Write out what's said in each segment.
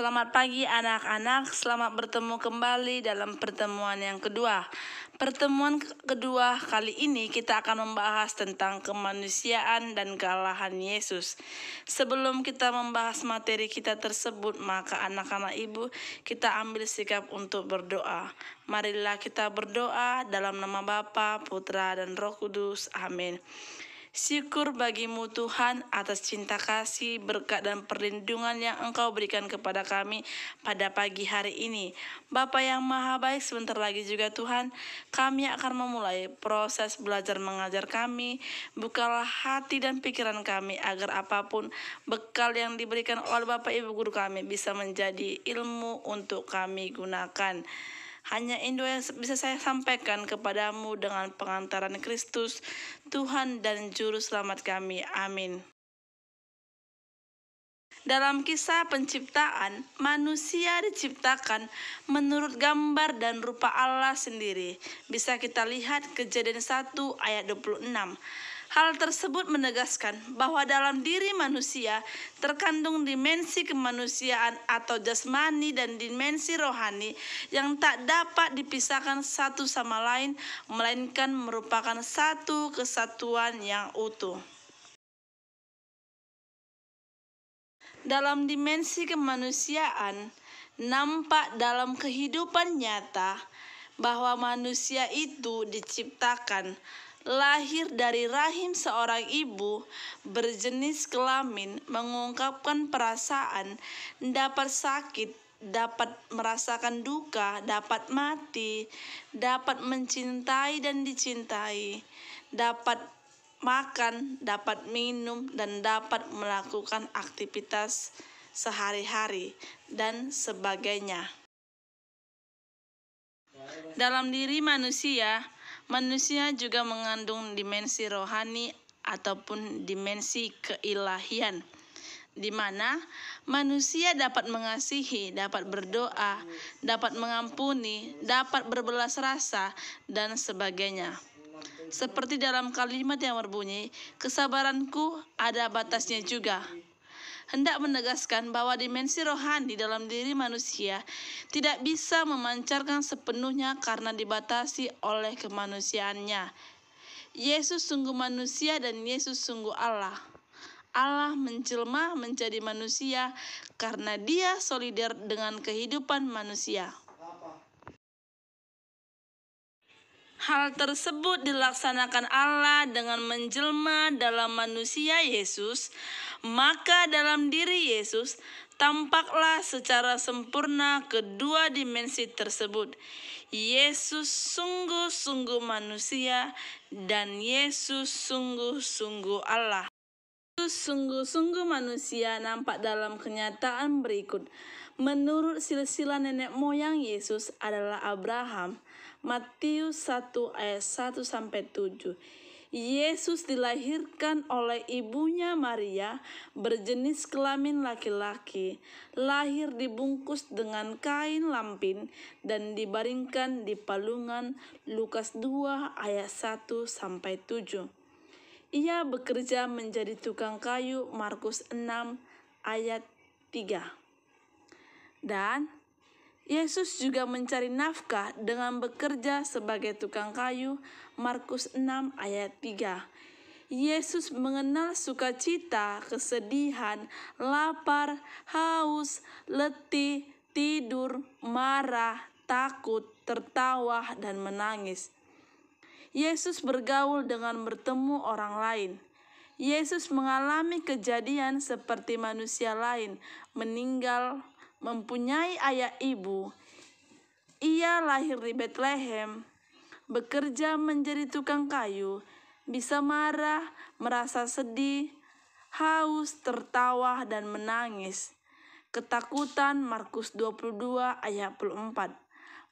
Selamat pagi anak-anak, selamat bertemu kembali dalam pertemuan yang kedua. Pertemuan kedua kali ini kita akan membahas tentang kemanusiaan dan kealahan Yesus. Sebelum kita membahas materi kita tersebut, maka anak-anak ibu kita ambil sikap untuk berdoa. Marilah kita berdoa dalam nama Bapa, Putra, dan Roh Kudus. Amin. Syukur bagimu Tuhan atas cinta kasih, berkat dan perlindungan yang Engkau berikan kepada kami pada pagi hari ini. Bapa yang maha baik, sebentar lagi juga Tuhan, kami akan memulai proses belajar mengajar kami. Bukalah hati dan pikiran kami agar apapun bekal yang diberikan oleh Bapak Ibu Guru kami bisa menjadi ilmu untuk kami gunakan. Hanya Indo yang bisa saya sampaikan kepadamu dengan pengantaran Kristus, Tuhan dan Juru Selamat kami. Amin. Dalam kisah penciptaan, manusia diciptakan menurut gambar dan rupa Allah sendiri. Bisa kita lihat Kejadian 1 ayat 26. Hal tersebut menegaskan bahwa dalam diri manusia terkandung dimensi kemanusiaan atau jasmani dan dimensi rohani yang tak dapat dipisahkan satu sama lain, melainkan merupakan satu kesatuan yang utuh. Dalam dimensi kemanusiaan, nampak dalam kehidupan nyata bahwa manusia itu diciptakan lahir dari rahim seorang ibu, berjenis kelamin, mengungkapkan perasaan, dapat sakit, dapat merasakan duka, dapat mati, dapat mencintai dan dicintai, dapat makan, dapat minum, dan dapat melakukan aktivitas sehari-hari, dan sebagainya. Dalam diri manusia juga mengandung dimensi rohani ataupun dimensi keilahian, di mana manusia dapat mengasihi, dapat berdoa, dapat mengampuni, dapat berbelas rasa, dan sebagainya. Seperti dalam kalimat yang berbunyi, kesabaranku ada batasnya juga. Hendak menegaskan bahwa dimensi rohani dalam diri manusia tidak bisa memancarkan sepenuhnya karena dibatasi oleh kemanusiaannya. Yesus sungguh manusia dan Yesus sungguh Allah. Allah menjelma menjadi manusia karena Dia solider dengan kehidupan manusia. Hal tersebut dilaksanakan Allah dengan menjelma dalam manusia Yesus, maka dalam diri Yesus tampaklah secara sempurna kedua dimensi tersebut. Yesus sungguh-sungguh manusia dan Yesus sungguh-sungguh Allah. Yesus sungguh-sungguh manusia nampak dalam kenyataan berikut. Menurut silsilah nenek moyang Yesus adalah Abraham. Matius 1 ayat 1-7. Yesus dilahirkan oleh ibunya Maria, berjenis kelamin laki-laki, lahir dibungkus dengan kain lampin dan dibaringkan di palungan. Lukas 2 ayat 1-7. Ia bekerja menjadi tukang kayu. Markus 6 ayat 3. Dan Yesus juga mencari nafkah dengan bekerja sebagai tukang kayu. Markus 6 ayat 3. Yesus mengenal sukacita, kesedihan, lapar, haus, letih, tidur, marah, takut, tertawa, dan menangis. Yesus bergaul dengan bertemu orang lain. Yesus mengalami kejadian seperti manusia lain, meninggal, mempunyai ayah ibu. Ia lahir di Betlehem, bekerja menjadi tukang kayu, bisa marah, merasa sedih, haus, tertawa, dan menangis. Ketakutan. Markus 22 ayat 24.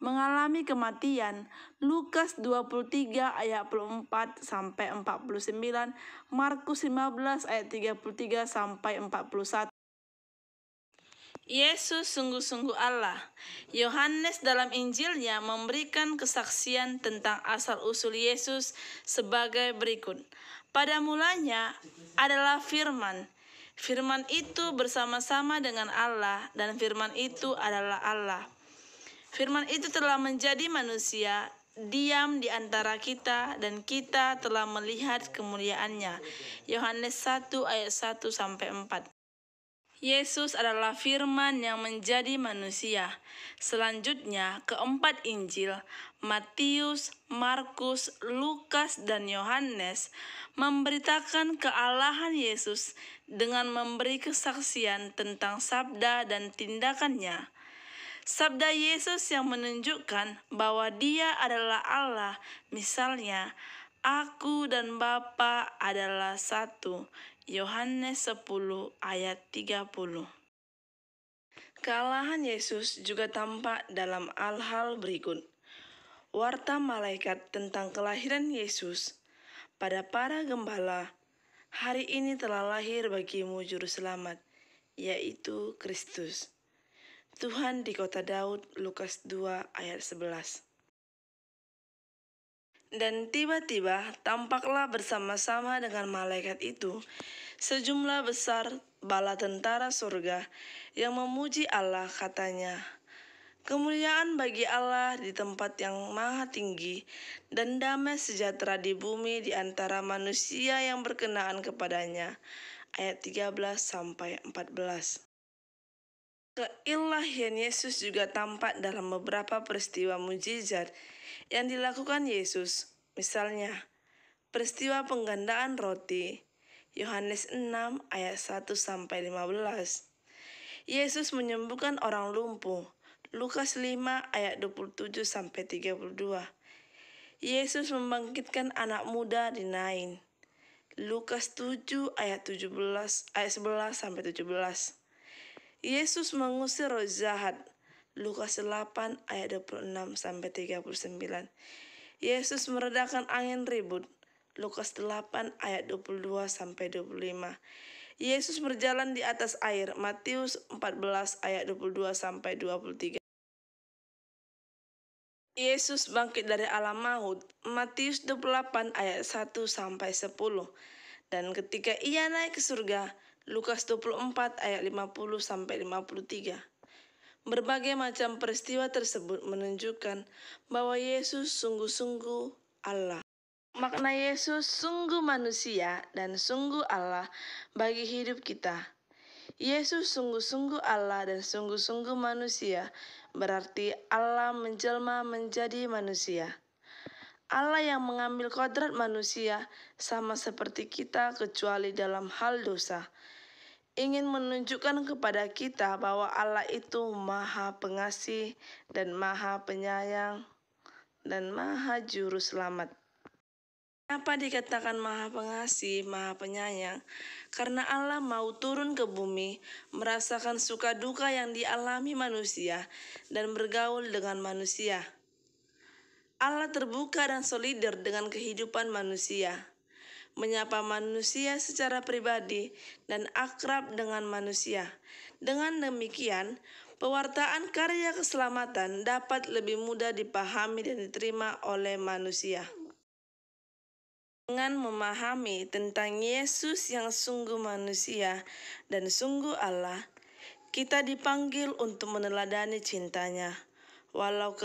Mengalami kematian. Lukas 23 ayat 24-49. Markus 15 ayat 33-41. Yesus sungguh-sungguh Allah. Yohanes dalam Injilnya memberikan kesaksian tentang asal-usul Yesus sebagai berikut. Pada mulanya adalah firman. Firman itu bersama-sama dengan Allah, dan firman itu adalah Allah. Firman itu telah menjadi manusia, diam di antara kita, dan kita telah melihat kemuliaannya. Yohanes 1 ayat 1-4. Yesus adalah firman yang menjadi manusia. Selanjutnya, keempat Injil, Matius, Markus, Lukas, dan Yohanes, memberitakan kealahan Yesus dengan memberi kesaksian tentang sabda dan tindakannya. Sabda Yesus yang menunjukkan bahwa Dia adalah Allah, misalnya, Aku dan Bapa adalah satu. Yohanes 10 ayat 30. Kealahan Yesus juga tampak dalam hal-hal berikut. Warta malaikat tentang kelahiran Yesus. Pada para gembala, hari ini telah lahir bagimu juru selamat, yaitu Kristus. Tuhan di kota Daud, Lukas 2 ayat 11. Dan tiba-tiba tampaklah bersama-sama dengan malaikat itu sejumlah besar bala tentara surga yang memuji Allah, katanya, kemuliaan bagi Allah di tempat yang maha tinggi, dan damai sejahtera di bumi di antara manusia yang berkenaan kepadanya. Ayat 13-14. Keilahian Yesus juga tampak dalam beberapa peristiwa mujizat yang dilakukan Yesus. Misalnya, peristiwa penggandaan roti, Yohanes 6 ayat 1-15. Yesus menyembuhkan orang lumpuh, Lukas 5 ayat 27-32. Yesus membangkitkan anak muda di Nain, Lukas 7 ayat 11-17. Yesus mengusir roh jahat, Lukas 8 ayat 26-39. Yesus meredakan angin ribut, Lukas 8 ayat 22-25. Yesus berjalan di atas air, Matius 14 ayat 22-23. Yesus bangkit dari alam maut, Matius 28 ayat 1-10. Dan ketika Ia naik ke surga, Lukas 24 ayat 50-53. Berbagai macam peristiwa tersebut menunjukkan bahwa Yesus sungguh-sungguh Allah. Makna Yesus sungguh manusia dan sungguh Allah bagi hidup kita. Yesus sungguh-sungguh Allah dan sungguh-sungguh manusia, berarti Allah menjelma menjadi manusia. Allah yang mengambil kodrat manusia sama seperti kita kecuali dalam hal dosa, ingin menunjukkan kepada kita bahwa Allah itu Maha Pengasih dan Maha Penyayang dan Maha Juru Selamat. Kenapa dikatakan Maha Pengasih, Maha Penyayang? Karena Allah mau turun ke bumi, merasakan suka duka yang dialami manusia, dan bergaul dengan manusia. Allah terbuka dan solider dengan kehidupan manusia, menyapa manusia secara pribadi dan akrab dengan manusia. Dengan demikian, pewartaan karya keselamatan dapat lebih mudah dipahami dan diterima oleh manusia. Dengan memahami tentang Yesus yang sungguh manusia dan sungguh Allah, kita dipanggil untuk meneladani cintanya. Walau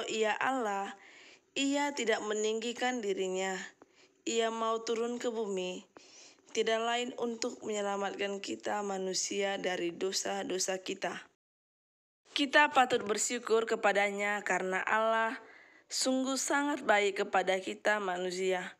Ia Allah, Ia tidak meninggikan dirinya. Ia mau turun ke bumi, tidak lain untuk menyelamatkan kita manusia dari dosa-dosa kita. Kita patut bersyukur kepadanya karena Allah sungguh sangat baik kepada kita manusia.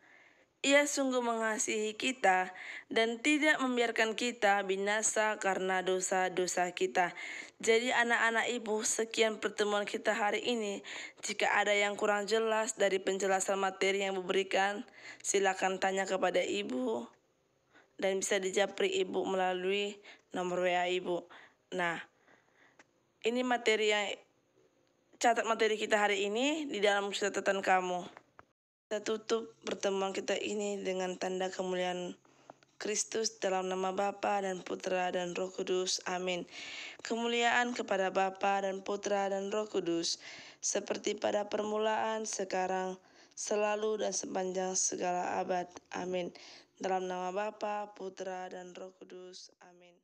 Ia sungguh mengasihi kita dan tidak membiarkan kita binasa karena dosa-dosa kita. Jadi anak-anak ibu, sekian pertemuan kita hari ini. Jika ada yang kurang jelas dari penjelasan materi yang diberikan, silakan tanya kepada ibu dan bisa dijapri ibu melalui nomor WA ibu. Nah, ini catat materi kita hari ini di dalam catatan kamu. Kita tutup pertemuan kita ini dengan tanda kemuliaan Kristus dalam nama Bapa dan Putra dan Roh Kudus. Amin. Kemuliaan kepada Bapa dan Putra dan Roh Kudus, seperti pada permulaan, sekarang, selalu, dan sepanjang segala abad. Amin. Dalam nama Bapa, Putra, dan Roh Kudus. Amin.